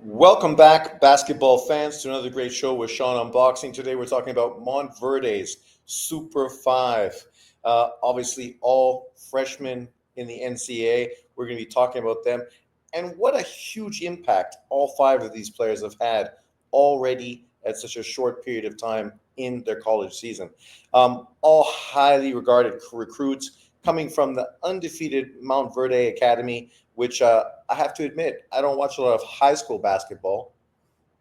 Welcome back, basketball fans, to another great show with Sean Unboxing. Today we're talking about Montverde's Super 5. Obviously, all freshmen in the NCAA. We're going to be talking about them and what a huge impact all five of these players have had already at such a short period of time in their college season. All highly regarded recruits coming from the undefeated Montverde Academy, which I have to admit, I don't watch a lot of high school basketball,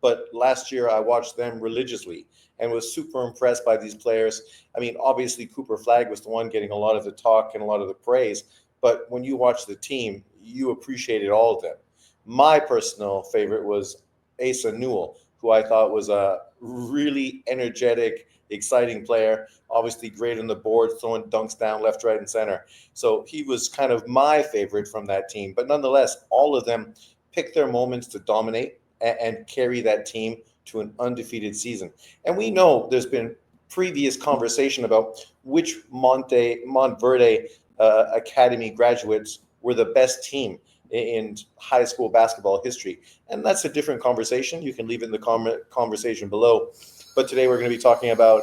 but last year I watched them religiously and was super impressed by these players. I mean, obviously Cooper Flagg was the one getting a lot of the talk and a lot of the praise, but when you watch the team, you appreciated all of them. My personal favorite was Asa Newell, who I thought was a really energetic, exciting player. Obviously, great on the board, throwing dunks down left, right, and center. So he was kind of my favorite from that team. But nonetheless, all of them picked their moments to dominate and carry that team to an undefeated season. And we know there's been previous conversation about which Montverde Academy graduates were the best team in high school basketball history. And that's a different conversation. You can leave it in the conversation below. But today we're going to be talking about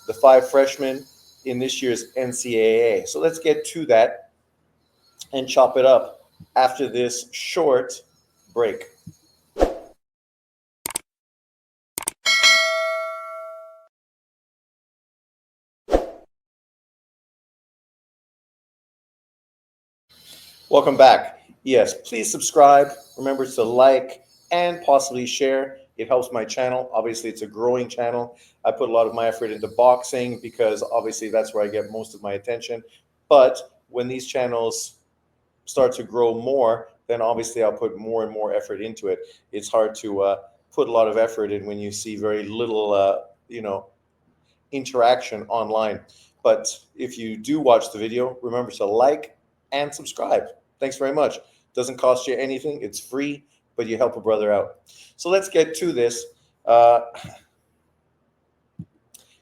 the five freshmen in this year's NCAA. So let's get to that and chop it up after this short break. Welcome back. Yes, please subscribe. Remember to like and possibly share. It helps my channel. Obviously, it's a growing channel. I put a lot of my effort into boxing because obviously that's where I get most of my attention. But when these channels start to grow more, then obviously I'll put more and more effort into it. It's hard to put a lot of effort in when you see very little, interaction online. But if you do watch the video, remember to like and subscribe. Thanks very much. Doesn't cost you anything. It's free, but you help a brother out. So let's get to this. Uh,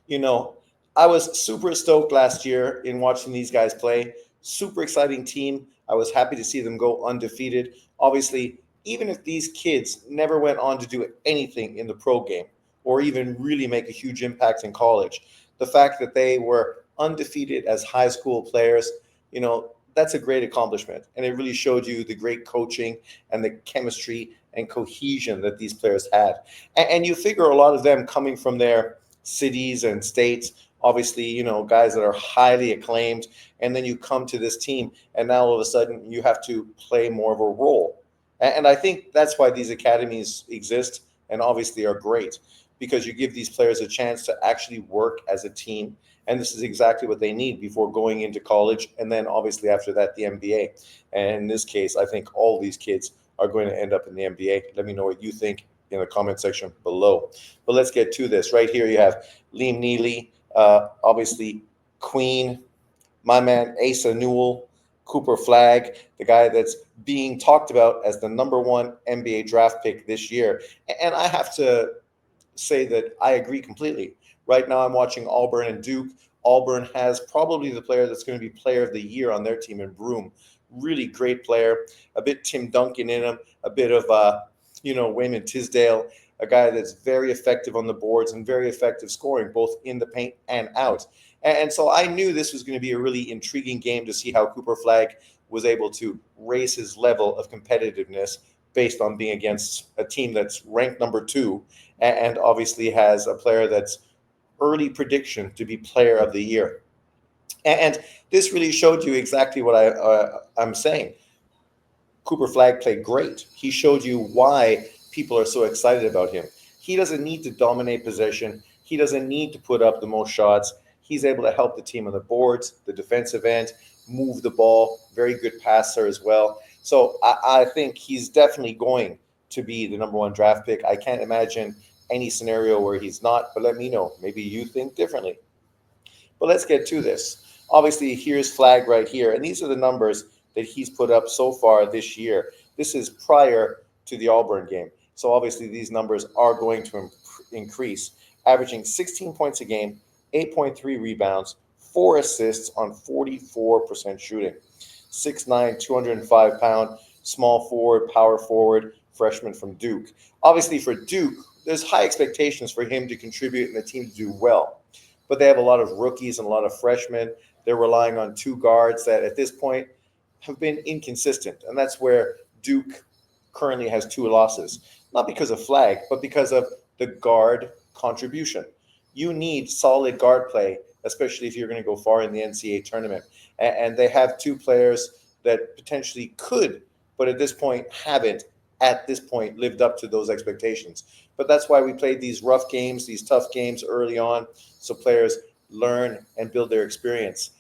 you know, I was super stoked last year in watching these guys play. Super exciting team. I was happy to see them go undefeated. Obviously, even if these kids never went on to do anything in the pro game or even really make a huge impact in college, the fact that they were undefeated as high school players, that's a great accomplishment. And it really showed you the great coaching and the chemistry and cohesion that these players had. And you figure a lot of them coming from their cities and states, obviously, guys that are highly acclaimed. And then you come to this team, and now all of a sudden you have to play more of a role. And I think that's why these academies exist and obviously are great, because you give these players a chance to actually work as a team. And this is exactly what they need before going into college. And then obviously after that, the NBA. And in this case, I think all these kids are going to end up in the NBA. Let me know what you think in the comment section below. But let's get to this. Right here, you have Liam Neely, obviously Queen, my man Asa Newell, Cooper Flagg, the guy that's being talked about as the number one NBA draft pick this year. And I have to say that I agree completely. Right now, I'm watching Auburn and Duke. Auburn has probably the player that's going to be player of the year on their team in Broome. Really great player, a bit Tim Duncan in him, a bit of Wayman Tisdale, a guy that's very effective on the boards and very effective scoring, both in the paint and out. And so I knew this was going to be a really intriguing game to see how Cooper Flagg was able to raise his level of competitiveness based on being against a team that's ranked number 2 and obviously has a player that's early prediction to be player of the year. And this really showed you exactly what I'm saying. Cooper Flagg played great. He showed you why people are so excited about him. He doesn't need to dominate possession. He doesn't need to put up the most shots. He's able to help the team on the boards, the defensive end, move the ball. Very good passer as well. So I think he's definitely going to be the number one draft pick. I can't imagine any scenario where he's not, but let me know. Maybe you think differently. But let's get to this. Obviously, here's Flagg right here, and these are the numbers that he's put up so far this year. This is prior to the Auburn game. So obviously these numbers are going to increase, averaging 16 points a game, 8.3 rebounds, 4 assists on 44% shooting. 6'9", 205-pound, small forward, power forward, freshman from Duke. Obviously, for Duke, there's high expectations for him to contribute and the team to do well. But they have a lot of rookies and a lot of freshmen. They're relying on two guards that at this point have been inconsistent. And that's where Duke currently has two losses. Not because of flag, but because of the guard contribution. You need solid guard play, especially if you're going to go far in the NCAA tournament. And they have two players that potentially could, but at this point haven't at this point lived up to those expectations. But that's why we played these rough games, these tough games early on, so players learn and build their experience.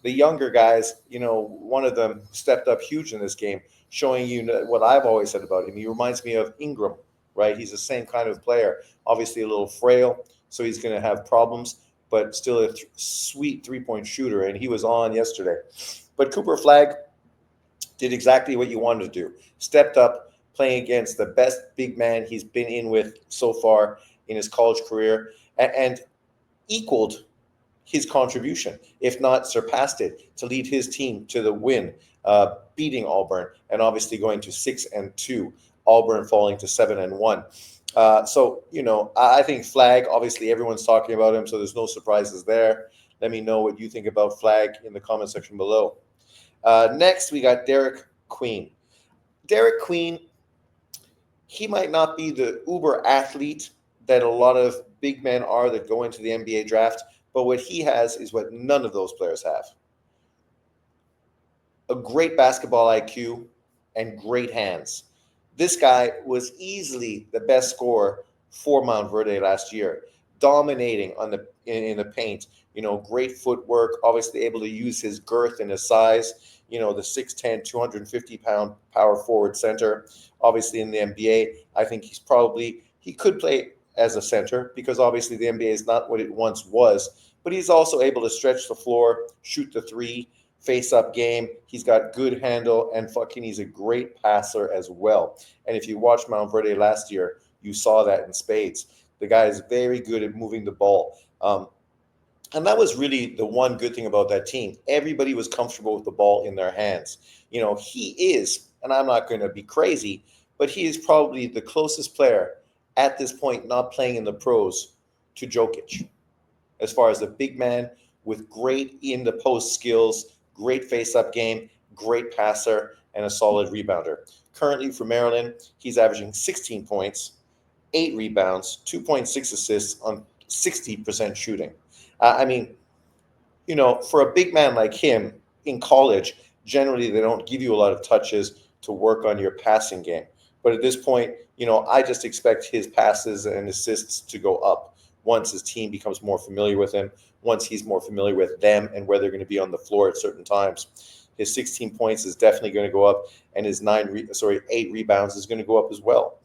The younger guys, one of them stepped up huge in this game, showing you what I've always said about him. He reminds me of Ingram, right? He's the same kind of player, obviously a little frail, so he's going to have problems, but still a sweet three-point shooter, and he was on yesterday. But Cooper Flagg did exactly what you wanted to do. Stepped up, playing against the best big man he's been in with so far in his college career, and equaled his contribution, if not surpassed it, to lead his team to the win, beating Auburn, and obviously going to 6-2. Auburn falling to 7-1. I think Flagg, obviously everyone's talking about him, so there's no surprises there. Let me know what you think about Flagg in the comment section below. Next, we got Derek Queen. Derek Queen, he might not be the uber athlete that a lot of big men are that go into the NBA draft, but what he has is what none of those players have. A great basketball IQ and great hands. This guy was easily the best scorer for Montverde last year, dominating in the paint. Great footwork, obviously able to use his girth and his size. The 6'10", 250-pound power forward center. Obviously in the NBA, I think he could play as a center because obviously the NBA is not what it once was. But he's also able to stretch the floor, shoot the three, face-up game. He's got good handle, and he's a great passer as well. And if you watched Montverde last year, you saw that in spades. The guy is very good at moving the ball. And that was really the one good thing about that team. Everybody was comfortable with the ball in their hands. He is, and I'm not going to be crazy, but he is probably the closest player at this point not playing in the pros to Jokic, as far as a big man with great in-the-post skills, great face-up game, great passer, and a solid rebounder. Currently for Maryland, he's averaging 16 points, 8 rebounds, 2.6 assists on 60% shooting. For a big man like him in college, generally they don't give you a lot of touches to work on your passing game. But at this point, I just expect his passes and assists to go up once his team becomes more familiar with him, once he's more familiar with them and where they're going to be on the floor at certain times. His 16 points is definitely going to go up, and his 8 rebounds is going to go up as well.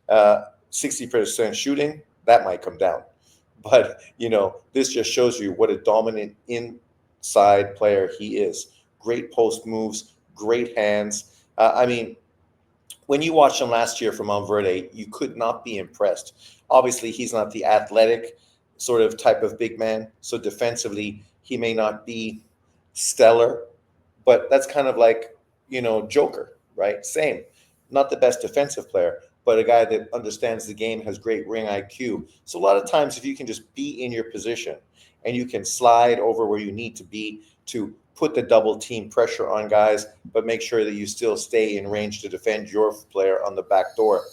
60% shooting, that might come down. But, this just shows you what a dominant inside player he is. Great post moves, great hands. When you watched him last year from Montverde, you could not be impressed. Obviously, he's not the athletic sort of type of big man. So defensively, he may not be stellar, but that's kind of like, Joker, right? Same. Not the best defensive player, but a guy that understands the game, has great ring IQ. So a lot of times, if you can just be in your position and you can slide over where you need to be to put the double team pressure on guys, but make sure that you still stay in range to defend your player on the back door,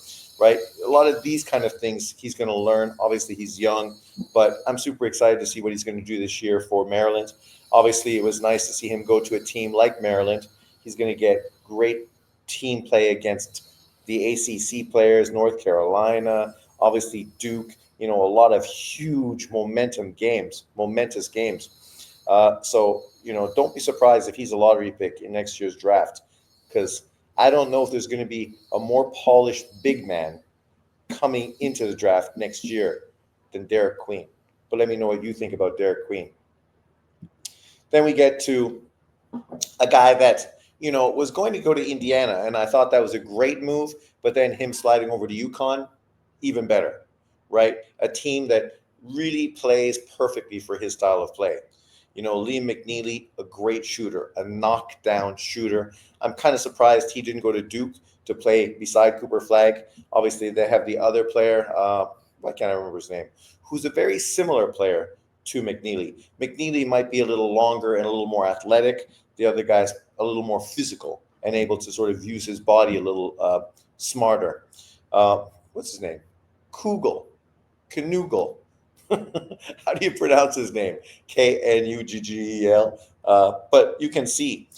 right? A lot of these kind of things he's going to learn. Obviously, he's young, but I'm super excited to see what he's going to do this year for Maryland. Obviously, it was nice to see him go to a team like Maryland. He's going to get great team play against the ACC players, North Carolina, obviously Duke, a lot of huge momentous games. Don't be surprised if he's a lottery pick in next year's draft, because I don't know if there's going to be a more polished big man coming into the draft next year than Derek Queen. But let me know what you think about Derek Queen. Then we get to a guy that, was going to go to Indiana, and I thought that was a great move, but then him sliding over to UConn, even better, right? A team that really plays perfectly for his style of play. Liam McNeely, a great shooter, a knockdown shooter. I'm kind of surprised he didn't go to Duke to play beside Cooper Flag. Obviously, they have the other player, why can't I remember his name, who's a very similar player to McNeely. McNeely might be a little longer and a little more athletic. The other guy's a little more physical and able to sort of use his body a little smarter. What's his name? Kugel. Knugle. How do you pronounce his name? Knuggel. But you can see,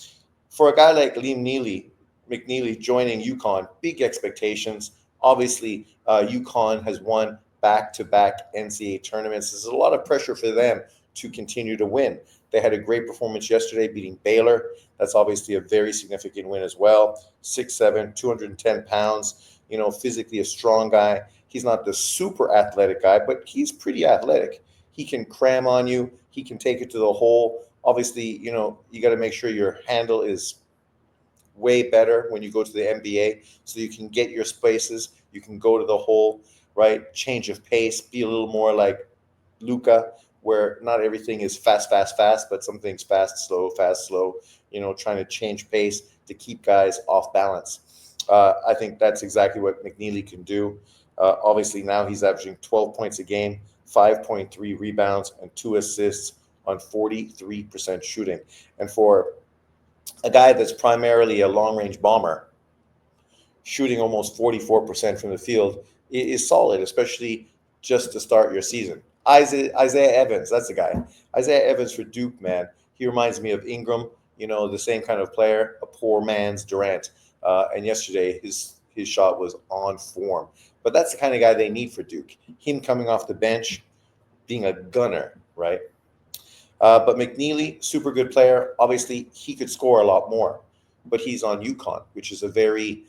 for a guy like Liam McNeely joining UConn, big expectations. Obviously, UConn has won back-to-back NCAA tournaments. There's a lot of pressure for them to continue to win. They had a great performance yesterday, beating Baylor. That's obviously a very significant win as well. 6'7", 210 pounds. Physically a strong guy. He's not the super athletic guy, but he's pretty athletic. He can cram on you. He can take it to the hole. Obviously, you got to make sure your handle is way better when you go to the NBA, so you can get your spaces. You can go to the hole, right? Change of pace, be a little more like Luca, where not everything is fast, fast, fast, but some things fast, slow, trying to change pace to keep guys off balance. I think that's exactly what McNeely can do. Obviously, now he's averaging 12 points a game, 5.3 rebounds, and 2 assists on 43% shooting. And for a guy that's primarily a long range bomber, shooting almost 44% from the field is solid, especially just to start your season. Isaiah Evans, that's the guy. Isaiah Evans for Duke, man. He reminds me of Ingram, the same kind of player, a poor man's Durant. And yesterday, his shot was on form. But that's the kind of guy they need for Duke. Him coming off the bench, being a gunner, right? But McNeely, super good player. Obviously, he could score a lot more, but he's on UConn, which is a very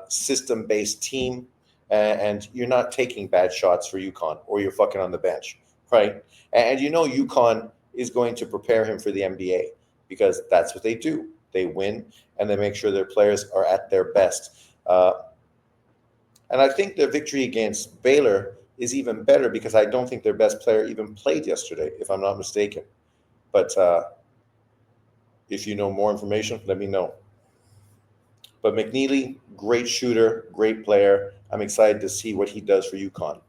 system-based team, and you're not taking bad shots for UConn, or you're fucking on the bench, right? And UConn is going to prepare him for the NBA because that's what they do. They win, and they make sure their players are at their best. And I think the victory against Baylor is even better because I don't think their best player even played yesterday, if I'm not mistaken. But if you know more information, let me know. But McNeely, great shooter, great player. I'm excited to see what he does for UConn.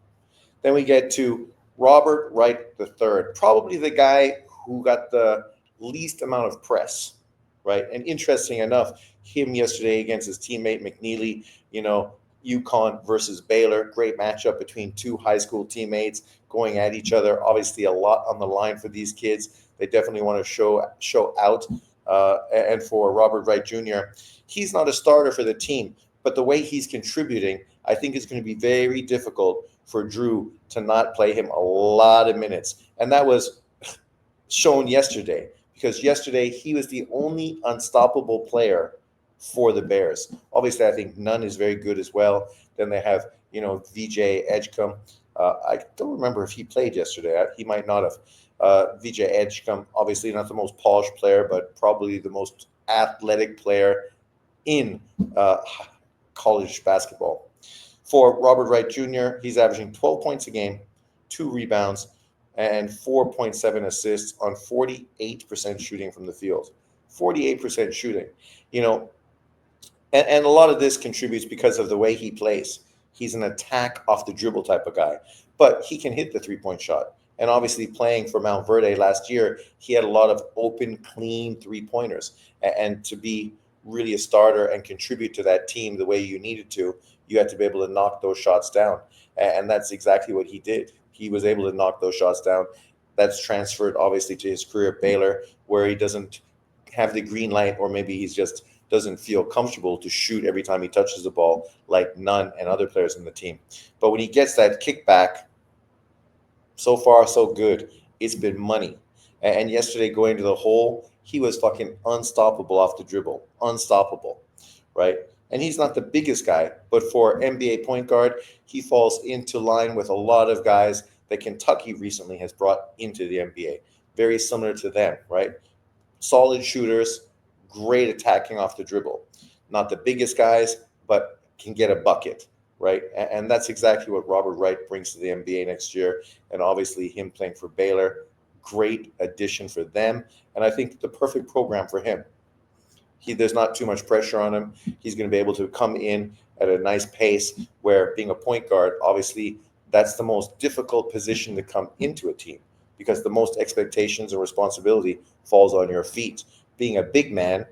Then we get to Robert Wright III, probably the guy who got the least amount of press, right? And interesting enough, him yesterday against his teammate McNeely, UConn versus Baylor, great matchup between two high school teammates going at each other. Obviously, a lot on the line for these kids. They definitely want to show out. And for Robert Wright Jr., he's not a starter for the team, but the way he's contributing, I think it's going to be very difficult for Drew to not play him a lot of minutes. And that was shown yesterday, because yesterday he was the only unstoppable player for the Bears. Obviously, I think Nunn is very good as well. Then they have, VJ Edgecombe. I don't remember if he played yesterday. He might not have. VJ Edgecombe, obviously not the most polished player, but probably the most athletic player in college basketball. For Robert Wright Jr., he's averaging 12 points a game, 2 rebounds, and 4.7 assists on 48% shooting from the field. 48% shooting. And a lot of this contributes because of the way he plays. He's an attack off the dribble type of guy, but he can hit the 3-point shot. And obviously, playing for Montverde last year, he had a lot of open, clean 3-pointers. And to be really a starter and contribute to that team the way you needed to, you had to be able to knock those shots down. And that's exactly what he did. He was able to knock those shots down. That's transferred, obviously, to his career at Baylor, where he doesn't have the green light, or maybe he's just doesn't feel comfortable to shoot every time he touches the ball like Nunn and other players in the team. But when he gets that kickback, so far so good. It's been money. And yesterday, going to the hole, he was fucking unstoppable off the dribble. Unstoppable, right? And he's not the biggest guy, but for NBA point guard, he falls into line with a lot of guys that Kentucky recently has brought into the NBA. Very similar to them, right? Solid shooters, great attacking off the dribble. Not the biggest guys, but can get a bucket, right? And that's exactly what Robert Wright brings to the NBA next year. And obviously, him playing for Baylor, great addition for them, and I think the perfect program for him. There's not too much pressure on him. He's going to be able to come in at a nice pace. Where being a point guard, obviously, that's the most difficult position to come into a team because the most expectations and responsibility falls on your feet. Being a big man,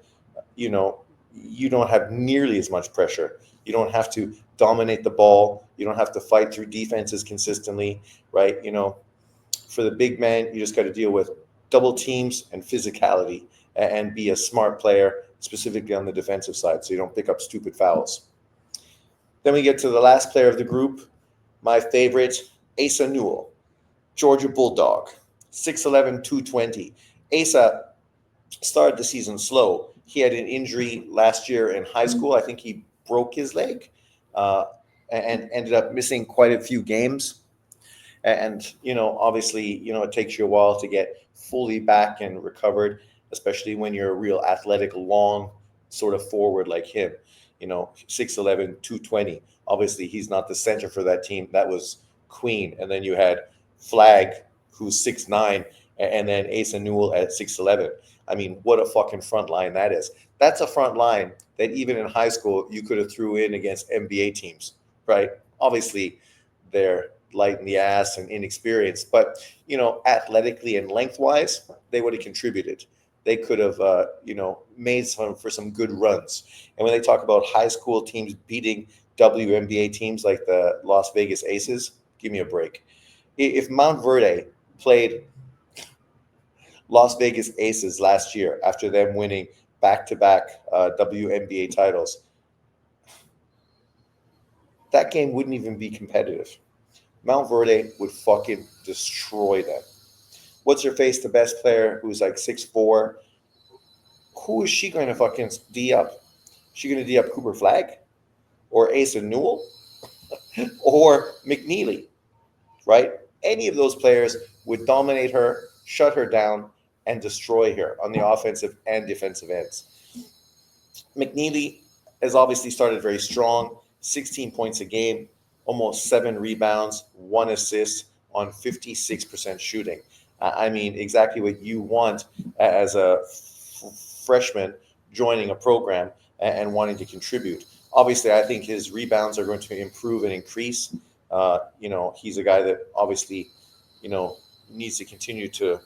you know, you don't have nearly as much pressure. You don't have to dominate the ball. You don't have to fight through defenses consistently, right? For the big man, you just got to deal with double teams and physicality and be a smart player, specifically on the defensive side, so you don't pick up stupid fouls. Then we get to the last player of the group, my favorite, Asa Newell, Georgia Bulldog, 6'11", 220. Asa started the season slow. He had an injury last year in high school. I think he broke his leg uh, and ended up missing quite a few games. And obviously, it takes you a while to get fully back and recovered, especially when you're a real athletic, long sort of forward like him. 6'11", 220. Obviously, he's not the center for that team. That was Queen. And then you had Flag, who's 6'9", and then Asa Newell at 6'11". I mean, what a fucking front line that is. That's a front line that even in high school you could have threw in against NBA teams, right? Obviously, they're light in the ass and inexperienced, but athletically and lengthwise, they would have contributed. They could have, made some good runs. And when they talk about high school teams beating WNBA teams like the Las Vegas Aces, give me a break. If Montverde played Las Vegas Aces last year after them winning back-to-back WNBA titles, that game wouldn't even be competitive. Montverde would fucking destroy them. What's her face? The best player who's like 6'4". Who is she going to fucking D up? She going to D up Cooper Flag or Asa Newell or McNeely, right? Any of those players would dominate her, shut her down, and destroy her on the offensive and defensive ends. McNeely has obviously started very strong, 16 points a game, almost 7 rebounds, 1 assist on 56% shooting. I mean, exactly what you want as a freshman joining a program and wanting to contribute. Obviously, I think his rebounds are going to improve and increase. He's a guy that obviously, needs to continue to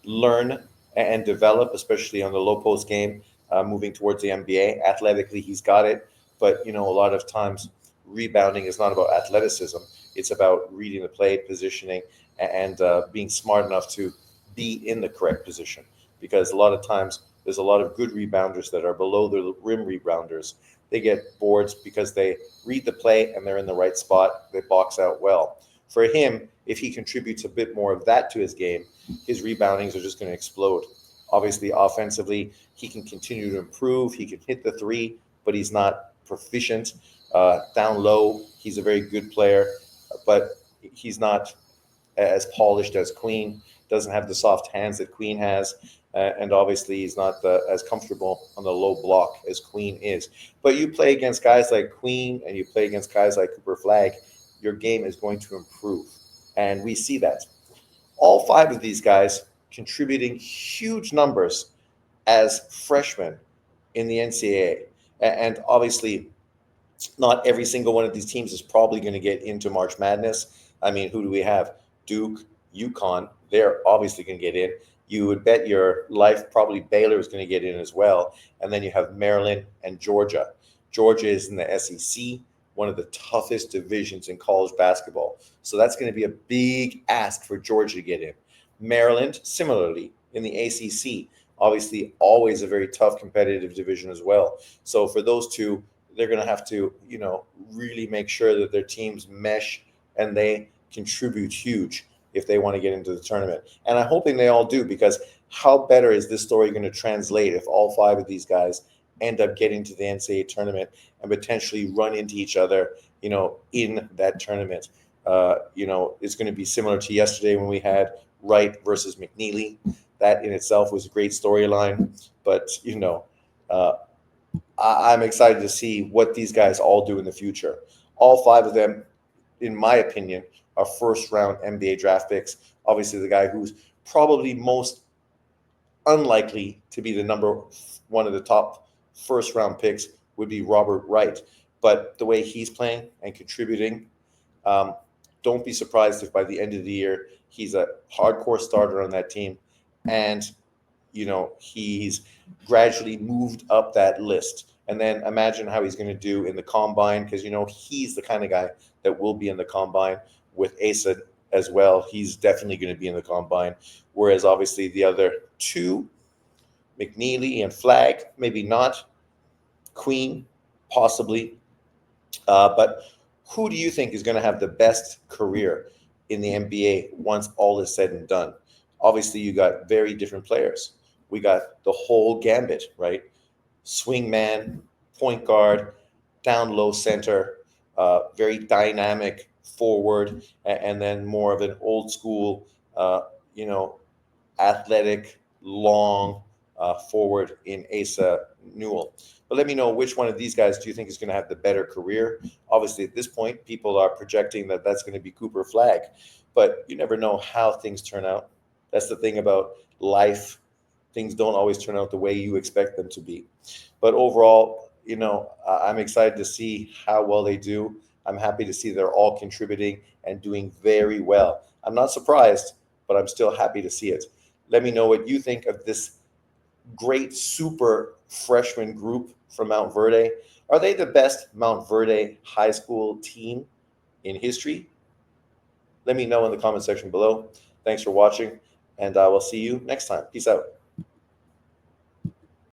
learn and develop, especially on the low post game, moving towards the NBA. Athletically, he's got it, but a lot of times rebounding is not about athleticism. It's about reading the play, positioning, and being smart enough to be in the correct position. Because a lot of times there's a lot of good rebounders that are below the rim rebounders. They get boards because they read the play and they're in the right spot. They box out well. For him, if he contributes a bit more of that to his game, his reboundings are just going to explode. Obviously, offensively, he can continue to improve. He can hit the three, but he's not proficient. Down low, he's a very good player, but he's not as polished as Queen, doesn't have the soft hands that Queen has, and obviously he's not as comfortable on the low block as Queen is. But you play against guys like Queen and you play against guys like Cooper Flag, your game is going to improve. And we see that. All 5 of these guys contributing huge numbers as freshmen in the NCAA. And obviously, not every single one of these teams is probably going to get into March Madness. I mean, who do we have? Duke, UConn, they're obviously going to get in. You would bet your life probably Baylor is going to get in as well. And then you have Maryland and Georgia. Georgia is in the SEC, one of the toughest divisions in college basketball. So that's going to be a big ask for Georgia to get in. Maryland, similarly, in the ACC, obviously always a very tough competitive division as well. So for those two, they're going to have to, really make sure that their teams mesh and they contribute huge if they want to get into the tournament. And I'm hoping they all do, because how better is this story going to translate if all 5 of these guys end up getting to the NCAA tournament and potentially run into each other, in that tournament. It's going to be similar to yesterday when we had Wright versus McNeely. That in itself was a great storyline. But, I'm excited to see what these guys all do in the future. All 5 of them, in my opinion, are first-round NBA draft picks. Obviously, the guy who's probably most unlikely to be the number one of the top first round picks would be Robert Wright. But the way he's playing and contributing, um, don't be surprised if by the end of the year he's a hardcore starter on that team, and he's gradually moved up that list. And then imagine how he's going to do in the combine, because he's the kind of guy that will be in the combine with Asa as well. He's definitely going to be in the combine. Whereas obviously the other two, McNeely and Flag, maybe not. Queen, possibly. But who do you think is going to have the best career in the NBA once all is said and done? Obviously, you got very different players. We got the whole gambit, right? Swing man, point guard, down low center, very dynamic forward, and then more of an old school, uh, you know, athletic, long forward in Asa Newell. But let me know, which one of these guys do you think is going to have the better career? Obviously, at this point, people are projecting that that's going to be Cooper Flag, but you never know how things turn out. That's the thing about life. Things don't always turn out the way you expect them to be. But overall, I'm excited to see how well they do. I'm happy to see they're all contributing and doing very well. I'm not surprised, but I'm still happy to see it. Let me know what you think of this great super freshman group from Mount Verde. Are they the best Mount Verde high school team in history? Let me know in the comment section below. Thanks for watching, and I will see you next time. Peace out.